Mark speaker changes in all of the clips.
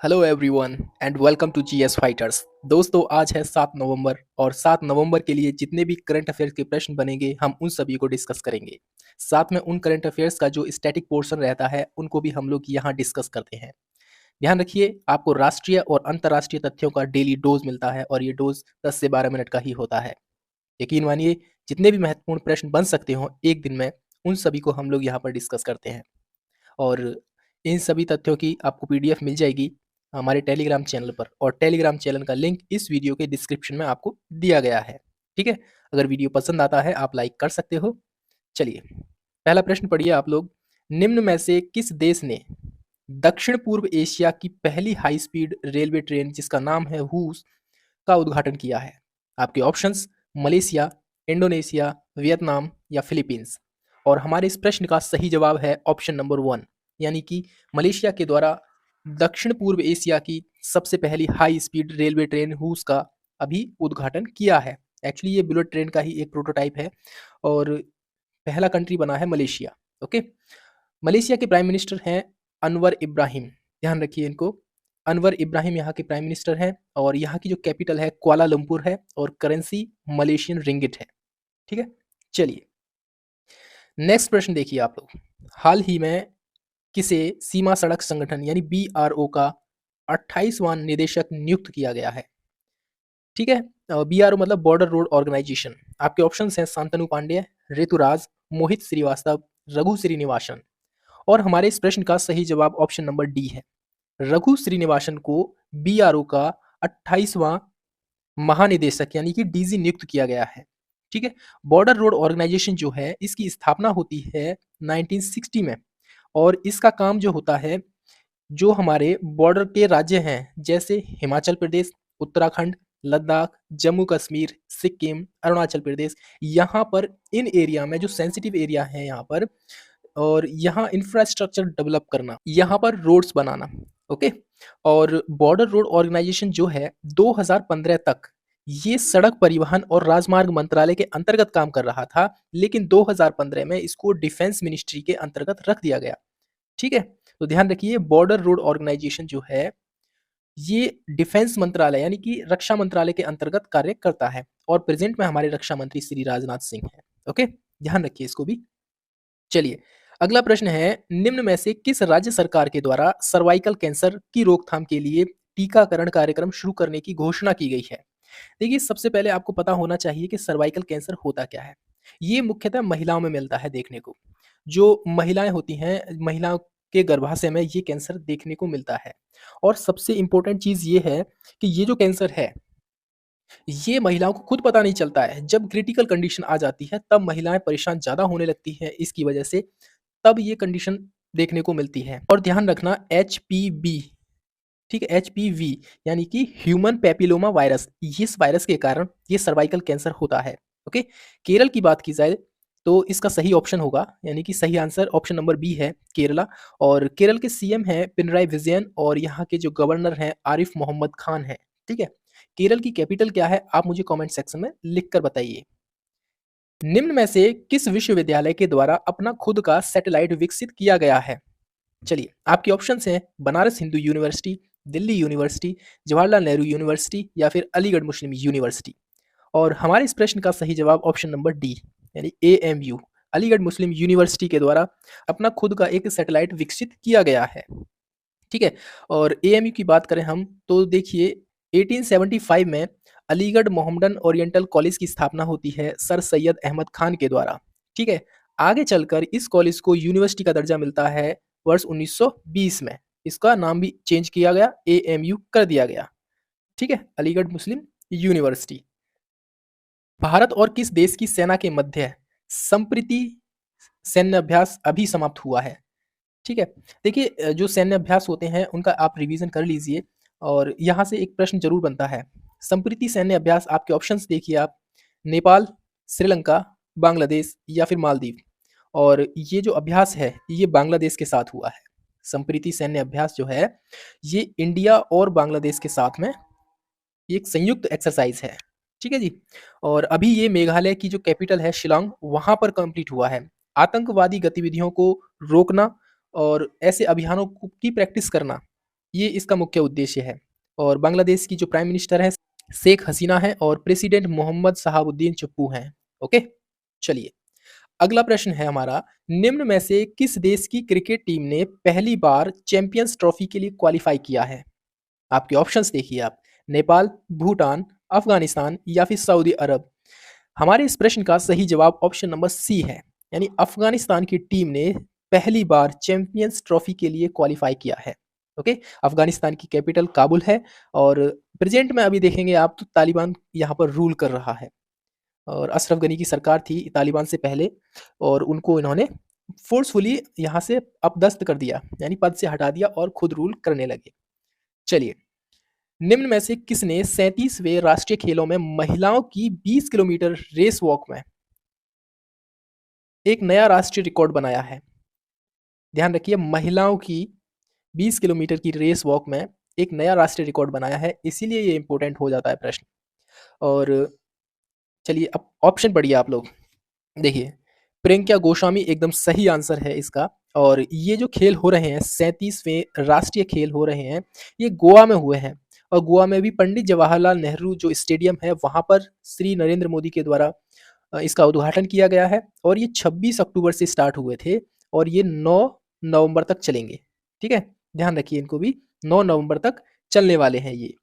Speaker 1: Hello everyone and welcome to GS fighters. दोस्तों, आज है 7 नवंबर और 7 नवंबर के लिए जितने भी करंट अफेयर्स के प्रश्न बनेंगे हम उन सभी को डिस्कस करेंगे। साथ में उन करंट अफेयर्स का जो स्टैटिक पोर्शन रहता है उनको भी हम लोग यहाँ डिस्कस करते हैं। ध्यान रखिए, आपको राष्ट्रीय और अंतर्राष्ट्रीय तथ्यों का डेली डोज मिलता है और ये डोज 10 से 12 मिनट का ही होता है। यकीन मानिए, जितने भी महत्वपूर्ण प्रश्न बन सकते हो एक दिन में उन सभी को हम लोग यहाँ पर डिस्कस करते हैं। और इन सभी तथ्यों की आपको पीडीएफ मिल जाएगी हमारे टेलीग्राम चैनल पर, और टेलीग्राम चैनल का लिंक इस वीडियो के डिस्क्रिप्शन में आपको दिया गया है। ठीक है, अगर वीडियो पसंद आता है आप लाइक कर सकते हो। चलिए, पहला प्रश्न पढ़िए आप लोग। निम्न में से किस देश ने दक्षिण पूर्व एशिया की पहली हाई स्पीड रेलवे ट्रेन जिसका नाम है हूस का उद्घाटन किया है? आपके ऑप्शंस मलेशिया, इंडोनेशिया, वियतनाम या फिलीपींस। और हमारे इस प्रश्न का सही जवाब है ऑप्शन नंबर 1, यानी कि मलेशिया के द्वारा दक्षिण पूर्व एशिया की सबसे पहली high speed railway train whose का अभी उद्घाटन किया है। एक्चुअली ये बुलेट ट्रेन का ही एक प्रोटोटाइप है और पहला कंट्री बना है मलेशिया। ओके, मलेशिया के प्राइम मिनिस्टर हैं अनवर इब्राहिम। ध्यान रखिए इनको, अनवर इब्राहिम यहाँ के प्राइम मिनिस्टर हैं और यहाँ की जो कैपिटल है कुआलालंपुर है और करेंसी मलेशियन रिंगिट है। ठीक है, चलिए नेक्स्ट प्रश्न देखिए आप लोग। हाल ही में किसे सीमा सड़क संगठन यानी बीआरओ का 28वां निदेशक नियुक्त किया गया है? ठीक है, बीआरओ मतलब बॉर्डर रोड ऑर्गेनाइजेशन। आपके ऑप्शंस हैं शांतनु पांडे, ऋतुराज, मोहित श्रीवास्तव, रघु श्रीनिवासन। और हमारे इस प्रश्न का सही जवाब ऑप्शन नंबर डी है। रघु श्रीनिवासन को बीआरओ का 28वां महानिदेशक यानी कि डीजी नियुक्त किया गया है। ठीक है, बॉर्डर रोड ऑर्गेनाइजेशन जो है इसकी स्थापना होती है 1960 में और इसका काम जो होता है, जो हमारे बॉर्डर के राज्य हैं जैसे हिमाचल प्रदेश, उत्तराखंड, लद्दाख, जम्मू कश्मीर, सिक्किम, अरुणाचल प्रदेश, यहाँ पर इन एरिया में जो सेंसिटिव एरिया है यहाँ पर, और यहाँ इंफ्रास्ट्रक्चर डेवलप करना, यहाँ पर रोड्स बनाना। ओके, और बॉर्डर रोड ऑर्गेनाइजेशन जो है 2015 तक ये सड़क परिवहन और राजमार्ग मंत्रालय के अंतर्गत काम कर रहा था, लेकिन 2015 में इसको डिफेंस मिनिस्ट्री के अंतर्गत रख दिया गया। ठीक है, तो ध्यान रखिए बॉर्डर रोड ऑर्गेनाइजेशन जो है ये डिफेंस मंत्रालय यानी कि रक्षा मंत्रालय के अंतर्गत कार्य करता है और प्रेजेंट में हमारे रक्षा मंत्री श्री राजनाथ सिंह हैं। ओके, ध्यान रखिए इसको भी। चलिए, अगला प्रश्न है, निम्न में से किस राज्य सरकार के द्वारा सर्वाइकल कैंसर की रोकथाम के लिए टीकाकरण कार्यक्रम शुरू करने की घोषणा की गई है? देखिए, सबसे पहले आपको पता होना चाहिए कि सर्वाइकल कैंसर होता क्या है। ये मुख्यतः महिलाओं में मिलता है देखने को। जो महिलाएं होती हैं, महिलाओं के गर्भाशय में ये कैंसर देखने को मिलता है। और सबसे इम्पोर्टेंट चीज़ ये है कि ये जो कैंसर है, ये महिलाओं को खुद पता नहीं चलता है। जब क्रिटिकल कंडीशन आ जाती है तब महिलाएं परेशान ज़्यादा होने लगती हैं इसकी वजह से, तब ये कंडीशन देखने को मिलती है। और ध्यान रखना, एचपीवी, ठीक है, एचपीवी यानी कि ह्यूमन पैपिलोमा वायरस, इस वायरस के कारण ये सर्वाइकल कैंसर होता है। ओके, केरल की बात की जाए तो इसका सही ऑप्शन होगा, यानी कि सही आंसर ऑप्शन नंबर बी है, केरला। और केरल के सीएम हैं पिनराई विजयन और यहाँ के जो गवर्नर हैं आरिफ मोहम्मद खान हैं। ठीक है, केरल की कैपिटल क्या है आप मुझे कमेंट सेक्शन में लिख कर बताइए। निम्न में से किस विश्वविद्यालय के द्वारा अपना खुद का सैटेलाइट विकसित किया गया है? चलिए, आपके ऑप्शंस हैं Banaras Hindu university, Delhi university, Jawaharlal Nehru university या फिर अलीगढ़ मुस्लिम यूनिवर्सिटी। और हमारे इस प्रश्न का सही जवाब ऑप्शन नंबर डी, यानी एएमयू, अलीगढ़ मुस्लिम यूनिवर्सिटी के द्वारा अपना खुद का एक सैटेलाइट विकसित किया गया है। ठीक है, और एएमयू की बात करें हम तो देखिए 1875 में अलीगढ़ मोहम्मडन ओरिएंटल कॉलेज की स्थापना होती है सर सैयद अहमद खान के द्वारा। ठीक है, आगे चलकर इस कॉलेज को यूनिवर्सिटी का दर्जा मिलता है वर्ष 1920 में। इसका नाम भी चेंज किया गया, एएमयू कर दिया गया। ठीक है, अलीगढ़ मुस्लिम यूनिवर्सिटी। भारत और किस देश की सेना के मध्य संप्रीति सैन्य अभ्यास अभी समाप्त हुआ है? ठीक है, देखिए जो सैन्य अभ्यास होते हैं उनका आप रिवीजन कर लीजिए और यहाँ से एक प्रश्न जरूर बनता है। संप्रीति सैन्य अभ्यास, आपके ऑप्शंस देखिए आप, नेपाल, श्रीलंका, बांग्लादेश या फिर मालदीव। और ये जो अभ्यास है ये बांग्लादेश के साथ हुआ है। संप्रीति सैन्य अभ्यास जो है ये इंडिया और बांग्लादेश के साथ में एक संयुक्त एक्सरसाइज है। ठीक है जी, और अभी ये मेघालय की जो कैपिटल है शिलोंग, वहां पर कंप्लीट हुआ है। आतंकवादी गतिविधियों को रोकना और ऐसे अभियानों की प्रैक्टिस करना, ये इसका मुख्य उद्देश्य है। और बांग्लादेश की जो प्राइम मिनिस्टर है शेख हसीना है और प्रेसिडेंट मोहम्मद शहाबुद्दीन चप्पू हैं। ओके, चलिए अगला प्रश्न है हमारा, निम्न में से किस देश की क्रिकेट टीम ने पहली बार चैंपियंस ट्रॉफी के लिए क्वालिफाई किया है? आपके ऑप्शंस देखिए आप, नेपाल, भूटान, अफगानिस्तान या फिर सऊदी अरब। हमारे इस प्रश्न का सही जवाब ऑप्शन नंबर सी है, यानी अफगानिस्तान की टीम ने पहली बार चैंपियंस ट्रॉफी के लिए क्वालिफाई किया है। ओके, अफगानिस्तान की कैपिटल काबुल है और प्रेजेंट में अभी देखेंगे आप तो तालिबान यहाँ पर रूल कर रहा है और अशरफ गनी की सरकार थी तालिबान से पहले और उनको इन्होंने फोर्सफुली यहाँ से अपदस्थ कर दिया, यानी पद से हटा दिया और खुद रूल करने लगे। चलिए, निम्न में से किसने 37वें राष्ट्रीय खेलों में महिलाओं की 20 किलोमीटर रेस वॉक में एक नया राष्ट्रीय रिकॉर्ड बनाया है? ध्यान रखिए, महिलाओं की 20 किलोमीटर की रेस वॉक में एक नया राष्ट्रीय रिकॉर्ड बनाया है, इसीलिए ये इंपॉर्टेंट हो जाता है प्रश्न। और चलिए अब ऑप्शन पढ़िए आप लोग। देखिए, प्रियंका गोस्वामी एकदम सही आंसर है इसका। और ये जो खेल हो रहे हैं 37वें राष्ट्रीय खेल हो रहे हैं, ये गोवा में हुए हैं और गोवा में भी पंडित जवाहरलाल नेहरू जो स्टेडियम है वहाँ पर श्री नरेंद्र मोदी के द्वारा इसका उद्घाटन किया गया है और ये 26 अक्टूबर से स्टार्ट हुए थे और ये 9 नवंबर तक चलेंगे। ठीक है, ध्यान रखिए इनको भी, 9 नवंबर तक चलने वाले हैं ये।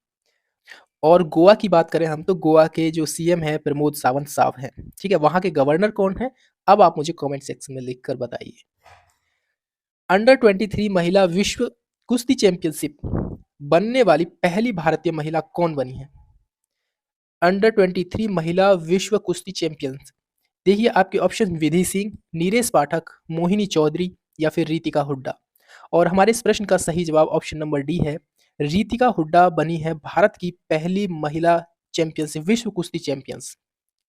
Speaker 1: और गोवा की बात करें हम तो गोवा के जो सीएम हैं प्रमोद सावंत साहब हैं। ठीक है, वहाँ के गवर्नर कौन है? अब आप मुझे कमेंट सेक्शन में लिखकर बताइए। अंडर 23 महिला विश्व कुश्ती चैंपियनशिप बनने वाली पहली भारतीय महिला कौन बनी है? अंडर 23 महिला विश्व कुश्ती चैंपियंस, देखिए आपके ऑप्शन विधि सिंह, नीरेश पाठक, मोहिनी चौधरी या फिर रितिका हुड्डा। और हमारे इस प्रश्न का सही जवाब ऑप्शन नंबर डी है, रितिका हुड्डा बनी है भारत की पहली महिला चैंपियंस, विश्व कुश्ती चैंपियंस।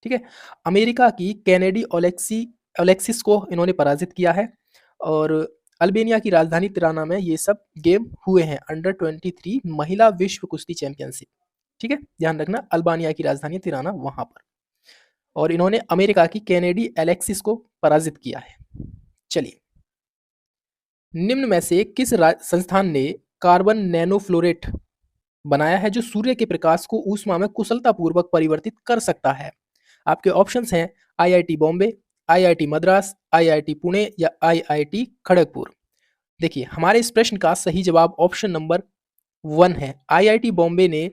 Speaker 1: ठीक है, अमेरिका की कैनेडी ओलेक्सिस को इन्होंने पराजित किया है और अल्बेनिया की राजधानी तिराना में ये सब गेम हुए हैं, अंडर 23 महिला विश्व कुश्ती चैंपियनशिप। ठीक है, ध्यान रखना, अल्बानिया की राजधानी तिराना वहां पर। और इन्होंने अमेरिका की कैनेडी एलेक्सिस को पराजित किया है। चलिए, निम्न में से किस संस्थान ने कार्बन नैनोफ्लोरेट बनाया है जो सूर्य के प्रकाश को ऊष्मा में कुशलतापूर्वक परिवर्तित कर सकता है? आपके ऑप्शंस हैं IIT Bombay, IIT Madras, IIT Pune या आईआईटी खड़गपुर। देखिए, हमारे इस प्रश्न का सही जवाब ऑप्शन नंबर 1 है, आईआईटी बॉम्बे ने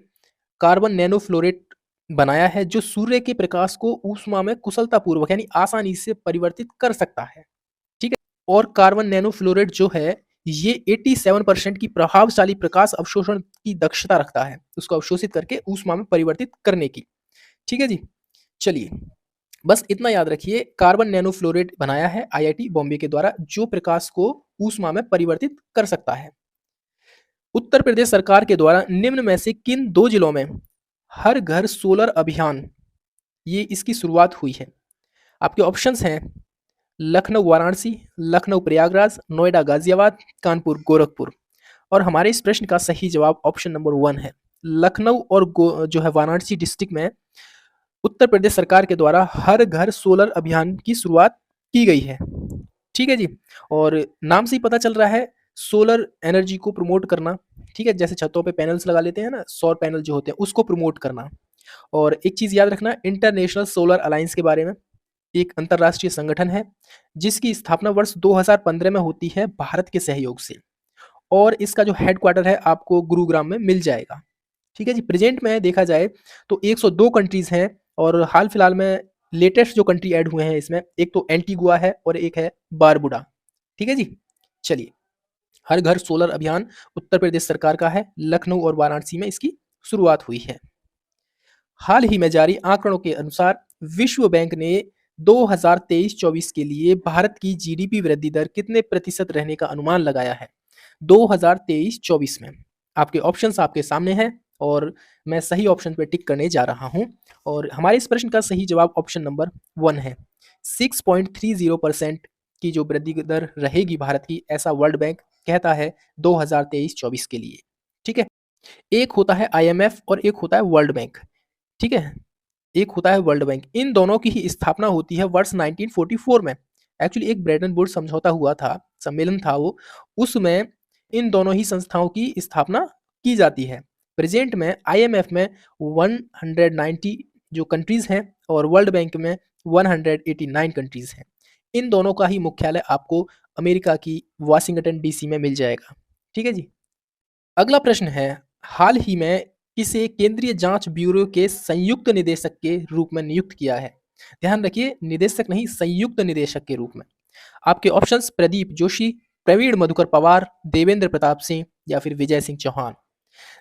Speaker 1: कार्बन नैनोफ्लोरेट बनाया है जो सूर्य के प्रकाश को ऊष्मा में कुशलतापूर्वक यानी आसानी से परिवर्तित कर सकता है। ठीक है, और कार्बन नैनोफ्लोरेट जो है ये 87% की प्रभावशाली प्रकाश अवशोषण की दक्षता रखता है, उसको अवशोषित करके ऊष्मा में परिवर्तित करने की। ठीक है जी, चलिए बस इतना याद रखिए, कार्बन नैनोफ्लोरेट बनाया है आईआईटी बॉम्बे के द्वारा जो प्रकाश को ऊष्मा में परिवर्तित कर सकता है। उत्तर प्रदेश सरकार के द्वारा निम्न में से किन 2 जिलों में हर घर सोलर अभियान ये इसकी शुरुआत हुई है? आपके ऑप्शंस हैं लखनऊ वाराणसी, लखनऊ प्रयागराज, नोएडा गाजियाबाद, कानपुर गोरखपुर। और हमारे इस प्रश्न का सही जवाब ऑप्शन नंबर 1 है, लखनऊ और जो है वाराणसी डिस्ट्रिक्ट में उत्तर प्रदेश सरकार के द्वारा हर घर सोलर अभियान की शुरुआत की गई है। ठीक है जी, और नाम से ही पता चल रहा है सोलर एनर्जी को प्रमोट करना। ठीक है, जैसे छतों पे पैनल्स लगा लेते हैं ना, सौर पैनल जो होते हैं उसको प्रमोट करना। और एक चीज याद रखना इंटरनेशनल सोलर अलायंस के बारे में, एक अंतरराष्ट्रीय संगठन है जिसकी स्थापना वर्ष 2015 में होती है भारत के सहयोग से और इसका जो हेडक्वार्टर है आपको गुरुग्राम में मिल जाएगा। ठीक है जी, प्रेजेंट में देखा जाए तो 102 कंट्रीज हैं और हाल फिलहाल में लेटेस्ट जो कंट्री ऐड हुए हैं इसमें एक तो एंटीगुआ है और एक है बारबुडा। ठीक है जी, चलिए, हर घर सोलर अभियान उत्तर प्रदेश सरकार का है, लखनऊ और वाराणसी में इसकी शुरुआत हुई है। हाल ही में जारी आंकड़ों के अनुसार विश्व बैंक ने 2023-24 के लिए भारत की जीडीपी वृद्धि दर कितने प्रतिशत रहने का अनुमान लगाया है 2023-24 में? आपके ऑप्शंस आपके सामने हैं और मैं सही ऑप्शन पर टिक करने जा रहा हूं और हमारे इस प्रश्न का सही जवाब ऑप्शन नंबर 1 है, 6.30% की जो वृद्धि दर रहेगी भारत की, ऐसा वर्ल्ड बैंक कहता है 2023-24 के लिए। ठीक है, एक होता है आईएमएफ और एक होता है वर्ल्ड बैंक। ठीक है, एक होता है वर्ल्ड बैंक, इन दोनों की ही स्थापना होती है वर्ष 1944 में। एक्चुअली एक ब्रेटन वुड्स समझौता हुआ था, सम्मेलन था वो, उसमें इन दोनों ही संस्थाओं की स्थापना की जाती है। प्रेजेंट में आईएमएफ में 190 जो कंट्रीज हैं और वर्ल्ड बैंक में 189 कंट्रीज हैं। इन दोनों का ही मुख्यालय आपको अमेरिका की वाशिंगटन डीसी में मिल जाएगा। ठीक है जी। अगला प्रश्न है, हाल ही में किसे केंद्रीय जांच ब्यूरो के संयुक्त निदेशक के रूप में नियुक्त किया है? ध्यान रखिए, निदेशक नहीं, संयुक्त निदेशक के रूप में। आपके ऑप्शंस प्रदीप जोशी, प्रवीण मधुकर पवार, देवेंद्र प्रताप सिंह या फिर विजय सिंह चौहान।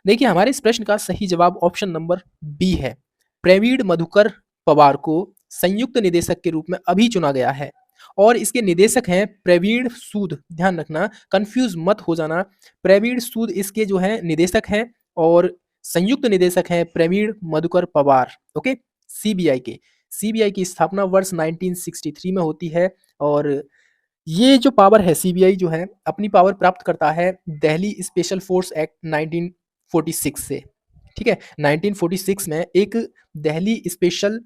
Speaker 1: देखिए, हमारे इस प्रश्न का सही जवाब ऑप्शन नंबर बी है। प्रवीण मधुकर पवार को संयुक्त निदेशक के रूप में अभी चुना गया है और इसके निदेशक हैं प्रवीण सूद। ध्यान रखना, कंफ्यूज मत हो जाना। प्रवीण सूद इसके जो है निदेशक हैं और संयुक्त निदेशक हैं प्रवीण मधुकर पवार। ओके, सीबीआई के। सीबीआई की स्थापना वर्ष 1963 में होती है और ये जो पावर है, सीबीआई जो है अपनी पावर प्राप्त करता है दिल्ली स्पेशल फोर्स एक्ट 1946 से। ठीक है, 1946 में एक दिल्ली स्पेशल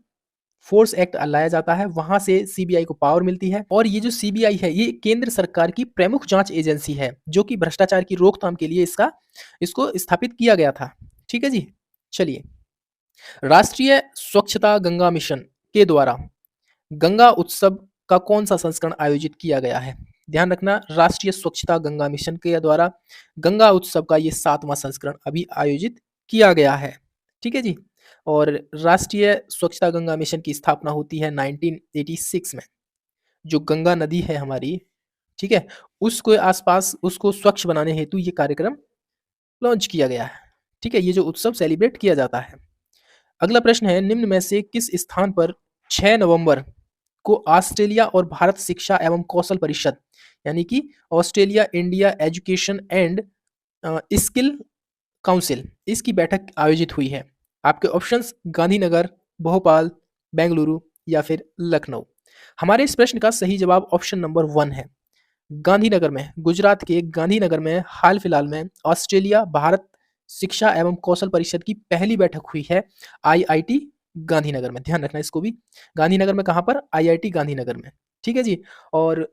Speaker 1: फोर्स एक्ट लाया जाता है, वहां से सीबीआई को पावर मिलती है। और ये जो सीबीआई है ये केंद्र सरकार की प्रमुख जांच एजेंसी है जो कि भ्रष्टाचार की रोकथाम के लिए इसको स्थापित किया गया था। ठीक है जी। चलिए, राष्ट्रीय स्वच्छता गंगा मिशन के द्वारा गंगा उत्सव का कौन सा संस्करण आयोजित किया गया है? ध्यान रखना, राष्ट्रीय स्वच्छता गंगा मिशन के द्वारा गंगा उत्सव का ये 7वां संस्करण अभी आयोजित किया गया है। ठीक है जी। और राष्ट्रीय स्वच्छता गंगा मिशन की स्थापना होती है 1986 में। जो गंगा नदी है हमारी, ठीक है, उसको आसपास उसको स्वच्छ बनाने हेतु ये कार्यक्रम लॉन्च किया गया है। ठीक है, ये जो उत्सव सेलिब्रेट किया जाता है। अगला प्रश्न है, निम्न में से किस स्थान पर 6 नवंबर को ऑस्ट्रेलिया और भारत शिक्षा एवं कौशल परिषद यानी कि Australia India education and skill council इसकी बैठक आयोजित हुई है? आपके ऑप्शंस गांधीनगर, भोपाल, बेंगलुरु या फिर लखनऊ। हमारे इस प्रश्न का सही जवाब ऑप्शन नंबर 1 है, गांधीनगर में। गुजरात के गांधीनगर में हाल फिलहाल में ऑस्ट्रेलिया भारत शिक्षा एवं कौशल परिषद की पहली बैठक हुई है आईआईटी गांधीनगर में। ध्यान रखना इसको भी, गांधीनगर में कहां पर? आईआईटी गांधीनगर में। ठीक है जी। और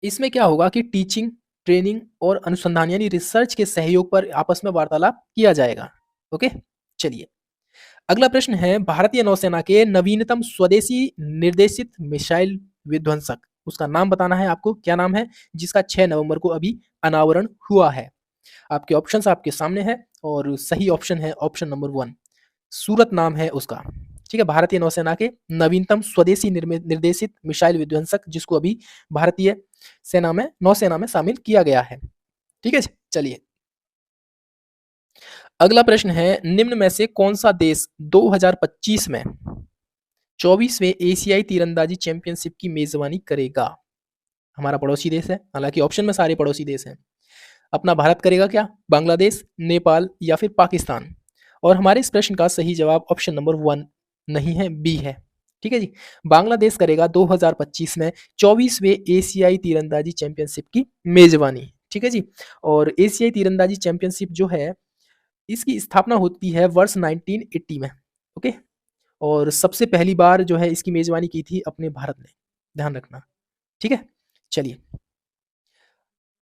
Speaker 1: इसमें क्या होगा कि टीचिंग, ट्रेनिंग और अनुसंधान यानी रिसर्च के सहयोग पर आपस में वार्तालाप किया जाएगा। ओके, चलिए अगला प्रश्न है, भारतीय नौसेना के नवीनतम स्वदेशी निर्देशित मिसाइल विध्वंसक, उसका नाम बताना है आपको, क्या नाम है जिसका 6 नवंबर को अभी अनावरण हुआ है? आपके ऑप्शंस आपके सामने हैं और सही ऑप्शन है ऑप्शन नंबर 1, सूरत नाम है उसका। ठीक है, भारतीय नौसेना के नवीनतम स्वदेशी निर्देशित मिसाइल विध्वंसक जिसको अभी भारतीय सेना में, नौसेना में शामिल किया गया है। ठीक है, चलिए अगला प्रश्न है, निम्न में से कौन सा देश 2025 में 24वें एशियाई तीरंदाजी चैंपियनशिप की मेजबानी करेगा? हमारा पड़ोसी देश है, हालांकि ऑप्शन में सारे पड़ोसी देश हैं। अपना भारत करेगा क्या, बांग्लादेश, नेपाल या फिर पाकिस्तान? और हमारे इस प्रश्न का सही जवाब ऑप्शन नंबर 1 नहीं है, बी है। ठीक है जी, बांग्लादेश करेगा 2025 में 24वें एशियाई तीरंदाजी चैंपियनशिप की मेजबानी। ठीक है जी। और एशियाई तीरंदाजी चैंपियनशिप जो है इसकी स्थापना होती है वर्ष 1980 में। ओके, और सबसे पहली बार जो है इसकी मेजबानी की थी अपने भारत ने, ध्यान रखना। ठीक है, चलिए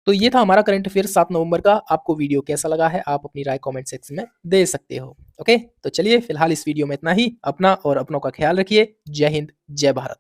Speaker 1: तो ये था हमारा करंट अफेयर 7 नवंबर का। आपको वीडियो कैसा लगा है आप अपनी राय कमेंट सेक्शन में दे सकते हो। ओके, तो चलिए फिलहाल इस वीडियो में इतना ही। अपना और अपनों का ख्याल रखिए। जय हिंद, जय भारत।